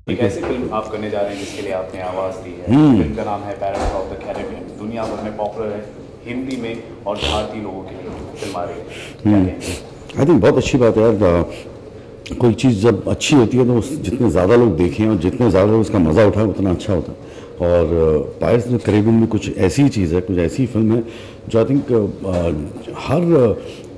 एक ऐसी फिल्म आप करने जा रहे हैं जिसके लिए आपने आवाज़ दी है। फिल्म का नाम है पैराडाइज ऑफ द कैरिबियन। दुनिया भर में पॉपुलर है, हिंदी में और भारतीय लोगों के लिए फिल्म आ रही है, क्या कहेंगे? आई थिंक बहुत अच्छी बात है यार। कोई चीज़ जब अच्छी होती है तो जितने ज़्यादा लोग देखें और जितने ज़्यादा लोग उसका मज़ा उठाएं उतना अच्छा होता है। और पायरेट्स ऑफ द कैरिबियन में कुछ ऐसी चीज़ है, कुछ ऐसी फिल्म है जो आई थिंक हर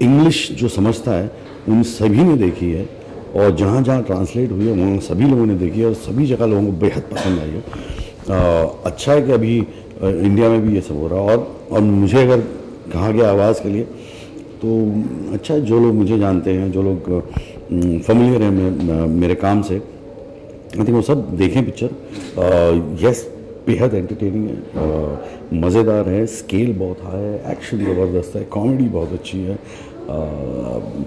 इंग्लिश जो समझता है उन सभी ने देखी है, और जहाँ जहाँ ट्रांसलेट हुई है वहाँ सभी लोगों ने देखी है और सभी जगह लोगों को बेहद पसंद आई है। अच्छा है कि अभी इंडिया में भी ये सब हो रहा है। और मुझे अगर कहा गया आवाज़ के लिए तो अच्छा है, जो लोग मुझे जानते हैं, जो लोग फेमिलियर हैं मेरे काम से, आई थिंक वो सब देखें पिक्चर। यस, बेहद एंटरटेनिंग है, मज़ेदार है, स्केल बहुत हाई है, एक्शन ज़बरदस्त है, कॉमेडी बहुत अच्छी है,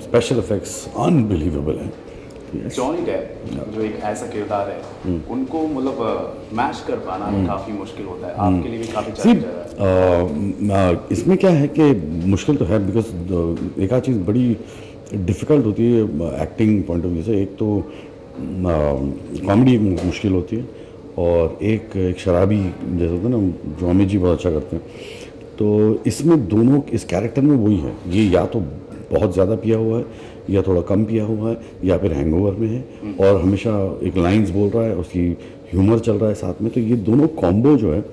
स्पेशल इफेक्ट्स अनबिलीवेबल हैं। जॉनी डेप जो एक ऐसा किरदार है, उनको मतलब मैच कर पाना काफ़ी मुश्किल होता है, आपके लिए भी काफ़ी चैलेंज है। इसमें क्या है कि मुश्किल तो है, बिकॉज एक आध चीज़ बड़ी डिफ़िकल्ट होती है एक्टिंग पॉइंट ऑफ व्यू से। एक तो कॉमेडी मुश्किल होती है, और एक शराबी जैसे होता है ना, जो अमित जी बहुत अच्छा करते हैं। तो इसमें दोनों, इस कैरेक्टर में वही है, ये या तो बहुत ज़्यादा पिया हुआ है या थोड़ा कम पिया हुआ है या फिर हैंगओवर में है, और हमेशा एक लाइंस बोल रहा है, उसकी ह्यूमर चल रहा है साथ में। तो ये दोनों कॉम्बो जो है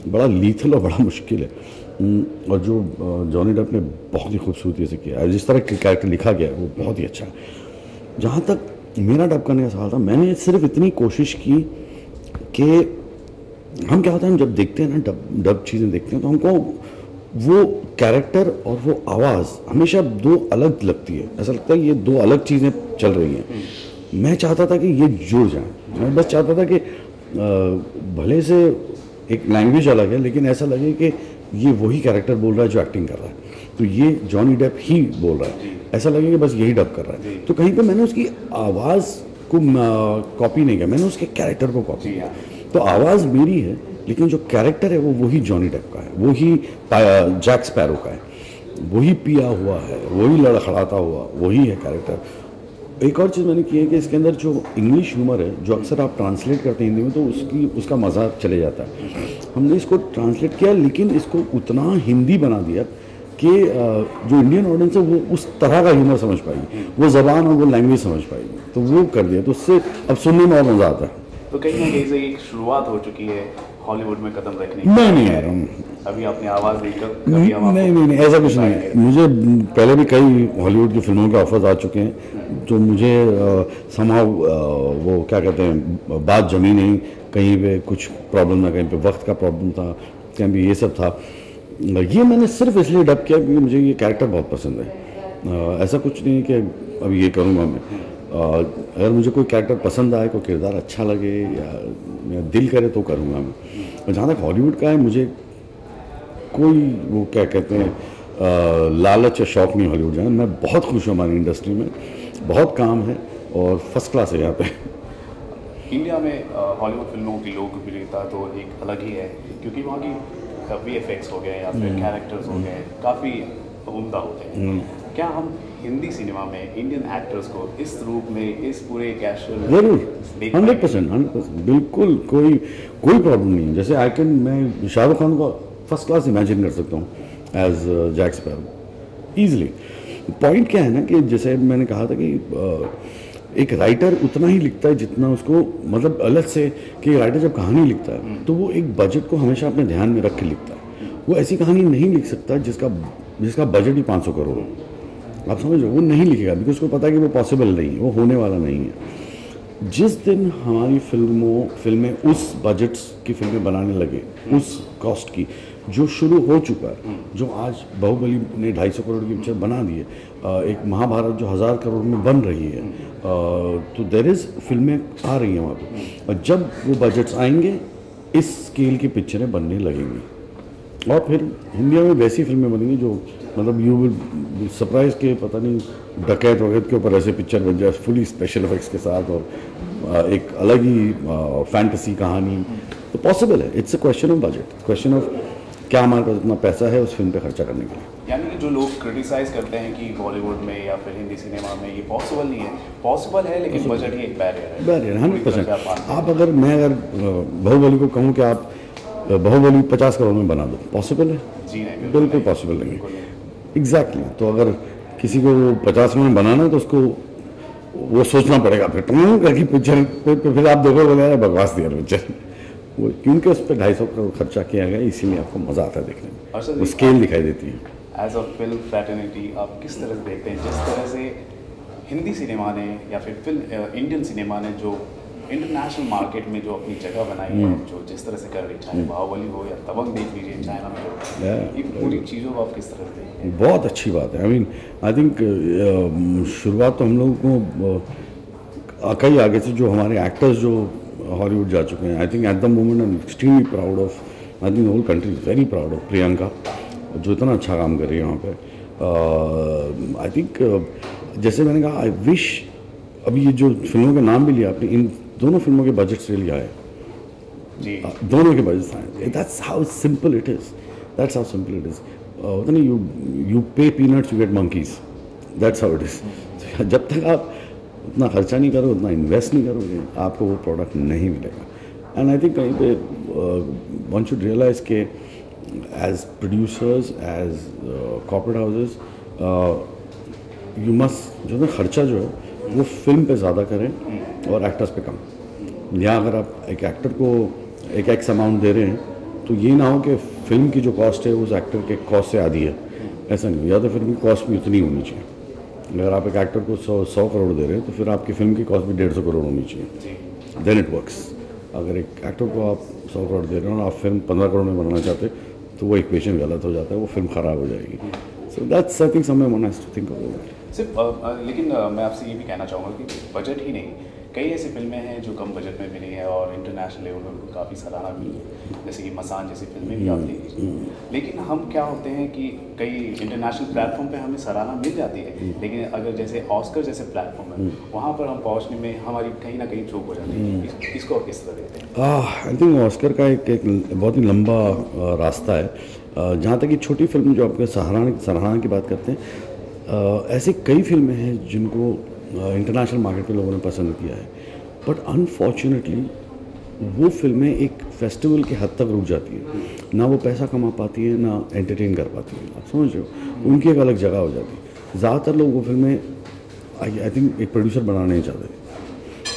बड़ा लीथल और बड़ा मुश्किल है। और जो जॉनी डेप ने बहुत ही खूबसूरती से किया है, जिस तरह का कैरेक्टर लिखा गया है वो बहुत ही अच्छा है। जहाँ तक मेरा डब करने का सवाल था, मैंने सिर्फ इतनी कोशिश की कि हम क्या होता है, हम जब देखते हैं ना डब चीज़ें देखते हैं तो हमको वो कैरेक्टर और वो आवाज़ हमेशा दो अलग लगती है। ऐसा लगता है ये दो अलग चीज़ें चल रही हैं। मैं चाहता था कि ये जुड़ जाएं। मैं बस चाहता था कि भले से एक लैंग्वेज अलग है, लेकिन ऐसा लगे कि ये वही कैरेक्टर बोल रहा है जो एक्टिंग कर रहा है, तो ये जॉनी डेप ही बोल रहा है, ऐसा लगे कि बस यही डब कर रहा है। तो कहीं पे मैंने उसकी आवाज़ को कॉपी नहीं किया, मैंने उसके कैरेक्टर को कॉपी किया। तो आवाज़ मेरी है, लेकिन जो कैरेक्टर है वो वही जॉनी डेप का है, वही जैक स्पैरो का है, वही पिया हुआ है, वही लड़खड़ाता हुआ, वही है कैरेक्टर। एक और चीज़ मैंने की है कि इसके अंदर जो इंग्लिश ह्यूमर है, जो अक्सर आप ट्रांसलेट करते हैं हिंदी में तो उसका मज़ा चले जाता है। हमने इसको ट्रांसलेट किया, लेकिन इसको उतना हिंदी बना दिया कि जो इंडियन ऑडियंस है वो उस तरह का ह्यूमर समझ पाएगी, वो ज़बान और वो लैंग्वेज समझ पाएगी, तो वो कर दिया। तो उससे अब सुनने में और मज़ा आता है। तो कहीं ना कहीं से एक शुरुआत हो चुकी है हॉलीवुड में कदम रखने की। नहीं यार, अभी आपने आवाज़ देकर नहीं, ऐसा कुछ नहीं है। मुझे पहले भी कई हॉलीवुड की फिल्मों के ऑफर्स आ चुके हैं, तो मुझे समहाउ वो क्या कहते हैं, बात जमी नहीं। कहीं पे कुछ प्रॉब्लम था, कहीं पे वक्त का प्रॉब्लम था, कहीं पे ये सब था। ये मैंने सिर्फ इसलिए डब किया क्योंकि मुझे ये कैरेक्टर बहुत पसंद है। ऐसा कुछ नहीं कि अब ये करूँगा मैं। अगर मुझे कोई कैरेक्टर पसंद आए, कोई किरदार अच्छा लगे या दिल करे तो करूँगा मैं। और जहाँ तक हॉलीवुड का है, मुझे कोई वो क्या कहते हैं लालच या शौक नहीं हॉलीवुड जाना। मैं बहुत खुश हूँ, हमारी इंडस्ट्री में बहुत काम है और फर्स्ट क्लास है यहाँ पे। इंडिया में हॉलीवुड फिल्मों की लोकप्रियता तो एक अलग ही है, क्योंकि वहाँ की VFX हो गए या फिर कैरेक्टर्स हो गए काफ़ी उम्दा होते हैं। क्या हम हिंदी सिनेमा में इंडियन एक्टर्स को इस रूप में, इस पूरे कैजुअल जरूर 100%, बिल्कुल कोई प्रॉब्लम नहीं। जैसे मैं शाहरुख खान को फर्स्ट क्लास इमेजिन कर सकता हूँ as Jack Sparrow easily. Point क्या है ना कि जैसे मैंने कहा था कि एक राइटर उतना ही लिखता है जितना उसको, मतलब अलग से कि राइटर जब कहानी लिखता है तो वो एक बजट को हमेशा अपने ध्यान में रख के लिखता है। वो ऐसी कहानी नहीं लिख सकता जिसका बजट ही 500 करोड़ हो। आप समझ लो, वो नहीं लिखेगा, बिकॉज उसको पता है कि वो पॉसिबल नहीं है, वो होने वाला नहीं है। जिस दिन हमारी फिल्में उस बजट्स की फिल्में बनाने लगे, उस कॉस्ट की, जो शुरू हो चुका है, जो आज बाहुबली ने 250 करोड़ की पिक्चर बना दी है, एक महाभारत जो 1000 करोड़ में बन रही है, तो देयर इज़ फिल्में आ रही हैं वहाँ पर। और जब वो बजट्स आएंगे, इस स्केल की पिक्चरें बनने लगेंगी, और फिर इंडिया में वैसी फिल्में बनेंगी जो मतलब यू विल सरप्राइज के, पता नहीं डकैत वगैरह के ऊपर ऐसे पिक्चर बन जाए फुली स्पेशल इफेक्ट्स के साथ, और एक अलग ही फैंटेसी कहानी। तो पॉसिबल है। It's a question of budget, question of क्या हमारे पास इतना पैसा है उस फिल्म पे खर्चा करने के लिए। यानी कि जो लोग क्रिटिसाइज करते हैं कि बॉलीवुड में या फिर हिंदी सिनेमा में ये पॉसिबल नहीं है, पॉसिबल है लेकिन बजट ही एक बैरियर है। बैरियर 100%। आप अगर मैं अगर बाहुबली को कहूँ कि आप बाहुबली 50 करोड़ में बना दो, पॉसिबल है? जी नहीं, बिल्कुल पॉसिबल नहीं है। एग्जैक्टली। तो अगर किसी को 50 में बनाना है तो उसको वो सोचना पड़ेगा, फिर करके पिक्चर फिर आप देखो बोले बकवास दिया पिक्चर वो, क्योंकि उस पर 250 करोड़ खर्चा किया गया, इसीलिए आपको मजा आता है देखने में, वो स्केल दिखाई देती है। एज अ फिल्म फ्रेटर्निटी आप किस तरह से देखते हैं, जिस तरह से हिंदी सिनेमा ने या फिर फिल्म इंडियन सिनेमा ने जो इंटरनेशनल मार्केट में जो अपनी जगह बनाई है, जो जिस तरह से कर रही, चाहे बाहुबली हो या दबंग देख लीजिए चाइना में हो, ये पूरी चीज़ों को आप किस तरह से देखते हैं? बहुत अच्छी बात है। आई थिंक शुरुआत तो हम लोगों को कई आगे से जो हमारे एक्टर्स जो हॉलीवुड जा चुके हैं, I think at the moment I am extremely proud of, I think whole country is very proud of Priyanka, जो इतना अच्छा काम कर रही है वहाँ पे। आई थिंक जैसे मैंने कहा, आई विश अभी ये जो फिल्मों के नाम भी लिया आपने, इन दोनों फिल्मों के बजट्स रियली आए जी, दोनों के बजट्स आए। That's how simple it is, that's how simple it is. होता नहीं, यू पे peanuts you get monkeys, that's how it is. जब तक आप उतना खर्चा नहीं करोगे, उतना इन्वेस्ट नहीं करोगे, आपको वो प्रोडक्ट नहीं मिलेगा। एंड आई थिंक कहीं पे वन शुड रियलाइज के as producers, as corporate houses, you must जो है खर्चा जो है वो फिल्म पे ज़्यादा करें और एक्टर्स पे कम। या अगर आप एक एक्टर को एक एक्स अमाउंट दे रहे हैं तो ये ना हो कि फिल्म की जो कॉस्ट है उस एक्टर के कॉस्ट से आधी है, ऐसा नहीं। या तो फिल्म की कॉस्ट भी उतनी होनी चाहिए। अगर आप एक एक्टर को 100 करोड़ दे रहे हैं तो फिर आपकी फिल्म की कॉस्ट भी 150 करोड़ होनी चाहिए, देन इट वर्क्स। अगर एक एक्टर को आप 100 करोड़ दे रहे हो और आप फिल्म 15 करोड़ में बनाना चाहते तो वो इक्वेशन गलत हो जाता है, वो फिल्म ख़राब हो जाएगी। So that's I think someone one has to think about. सिर्फ लेकिन मैं आपसे ये भी कहना चाहूँगा कि बजट ही नहीं, कई ऐसी फिल्में हैं जो कम बजट में मिली हैं और इंटरनेशनल लेवल पर उनको काफ़ी सराहना मिली है, जैसे कि मसान जैसी फिल्में भी आप ले लीजिए। लेकिन हम क्या होते हैं कि कई इंटरनेशनल प्लेटफॉर्म पे हमें सराहना मिल जाती है, लेकिन अगर जैसे ऑस्कर जैसे प्लेटफॉर्म है वहाँ पर हम पहुँचने में हमारी कहीं ना कहीं चूक हो जाती है। इसको आप किस तरह देखते हैं? आई थिंक ऑस्कर का एक बहुत ही लंबा रास्ता है। जहाँ तक कि छोटी फिल्म जो आपके सराहना की बात करते हैं, ऐसी कई फिल्में हैं जिनको इंटरनेशनल मार्केट पे लोगों ने पसंद किया है, बट अनफॉर्चुनेटली वो फिल्में एक फेस्टिवल के हद तक रुक जाती है, ना वो पैसा कमा पाती है ना एंटरटेन कर पाती है। आप समझ रहे हो, उनकी एक अलग जगह हो जाती है। ज़्यादातर लोग वो फिल्में आई थिंक एक प्रोड्यूसर बनाना नहीं चाहते,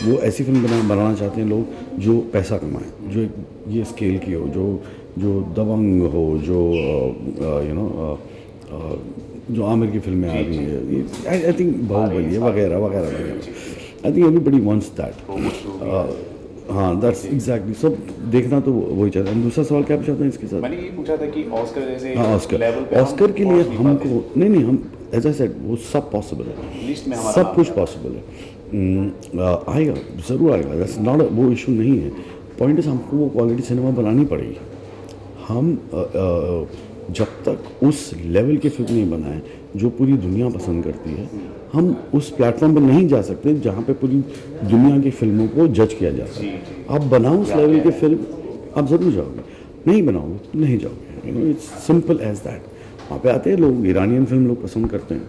वो ऐसी फिल्म बनाना चाहते हैं लोग जो पैसा कमाएं, जो ये स्केल की हो, जो दबंग हो, जो यू नो जो आमिर की फिल्में आ रही है, आई थिंक बाहुबली वगैरह वगैरह वगैरह। I think everybody wants that. हाँ, दैट्स एग्जैक्टली। सब देखना तो वही चाहते हैं। दूसरा सवाल क्या पूछा था इसके साथ? मैंने ये पूछा था कि ऑस्कर जैसे लेवल पे ऑस्कर के लिए हमको नहीं हम एज आई सेड वो सब पॉसिबल है, लिस्ट में हमारा सब कुछ पॉसिबल है। आएगा, ज़रूर आएगा, दैट्स नॉट, वो इशू नहीं है। पॉइंट इज हमको वो क्वालिटी सिनेमा बनानी पड़ेगी। हम जब तक उस लेवल की फिल्म नहीं बनाए जो पूरी दुनिया पसंद करती है, हम उस प्लेटफॉर्म पर नहीं जा सकते जहाँ पे पूरी दुनिया की फिल्मों को जज किया जाता है। आप बनाओ उस लेवल की फिल्म, आप ज़रूर जाओगे, नहीं बनाओगे तो नहीं जाओगे। You know, it's simple as that. वहाँ पे आते हैं लोग, ईरानियन फिल्म लोग पसंद करते हैं।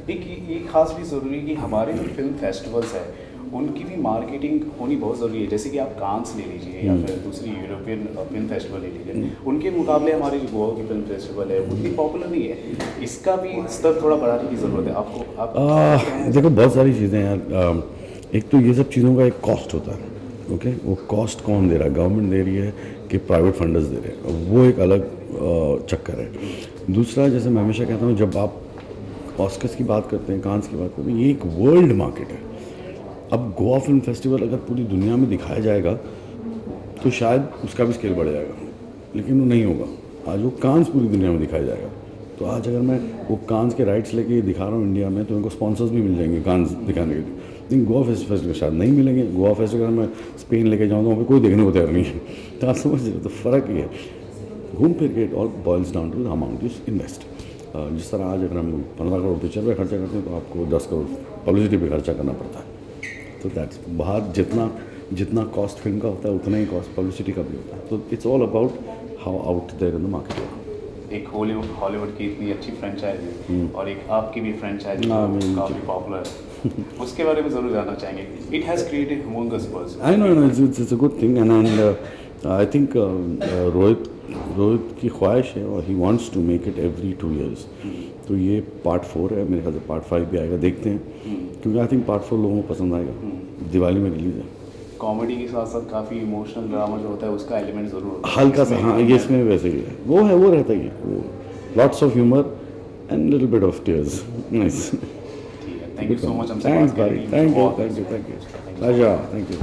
एक ये खास भी ज़रूरी है कि हमारे जो फिल्म फेस्टिवल्स है उनकी भी मार्केटिंग होनी बहुत ज़रूरी है। जैसे कि आप कांस ले लीजिए या फिर दूसरी यूरोपियन फिल्म फेस्टिवल ले लीजिए, उनके मुकाबले हमारी जो गोवा की फिल्म फेस्टिवल है उतनी पॉपुलर नहीं है। इसका भी स्तर थोड़ा बढ़ाने की ज़रूरत है आपको। देखो बहुत सारी चीज़ें यार, एक तो ये सब चीज़ों का एक कॉस्ट होता है, ओके, वो कॉस्ट कौन दे रहा है, गवर्नमेंट दे रही है कि प्राइवेट फंडर्स दे रहे हैं, वो एक अलग चक्कर है। दूसरा, जैसे मैं हमेशा कहता हूँ, जब आप ऑस्कर्स की बात करते हैं, कांस की बात करते हैं, ये एक वर्ल्ड मार्केट है। अब गोवा फिल्म फेस्टिवल अगर पूरी दुनिया में दिखाया जाएगा तो शायद उसका भी स्केल बढ़ जाएगा, लेकिन वो नहीं होगा। आज वो कांस पूरी दुनिया में दिखाया जाएगा, तो आज अगर मैं वो कांस के राइट्स लेके दिखा रहा हूँ इंडिया में, तो उनको स्पॉन्सर्स भी मिल जाएंगे कांस दिखाने के लिए, लेकिन गोवा फेस्टिवल शायद नहीं मिलेंगे। गोवा फेस्टिवल अगर मैं स्पेन लेके जाऊँ तो वहाँ पर कोई देखने को तैयार नहीं है। तो आप समझ रहे हो, तो फ़र्क ये है। घूम फिर के it all boils down to the amount you invest. जिस तरह आज अगर हम 15 करोड़ पिक्चर पे खर्चा करते हैं तो आपको 10 करोड़ पब्लिसिटी पे खर्चा करना पड़ता है। तो दैट्स, बाहर जितना कॉस्ट फिल्म का होता है उतना ही कॉस्ट पब्लिसिटी का भी होता है। तो it's all about how out there in the market. एक हॉलीवुड की इतनी अच्छी फ्रेंचाइज है और एक आपकी भी फ्रेंचाइज काफ़ी पॉपुलर है, उसके बारे में ज़रूर जानना चाहेंगे। It has created humongous buzz. I know it's a good thing and I think Rohit की ख्वाहिश है और he wants to make it every 2 years। तो ये पार्ट 4 है, मेरे ख्याल से पार्ट 5 भी आएगा, देखते हैं, क्योंकि आई थिंक पार्ट 4 लोगों को पसंद आएगा। दिवाली में रिलीज है। कॉमेडी के साथ साथ काफ़ी इमोशनल ड्रामा जो होता है उसका एलिमेंट ज़रूर होता है हल्का सा, हाँ ये इसमें वैसे ही है, वो रहता ही है, lots of humour and little bit of tears. Nice, ठीक है, thank you so much. Thanks भाई, thank you, pleasure, thank you.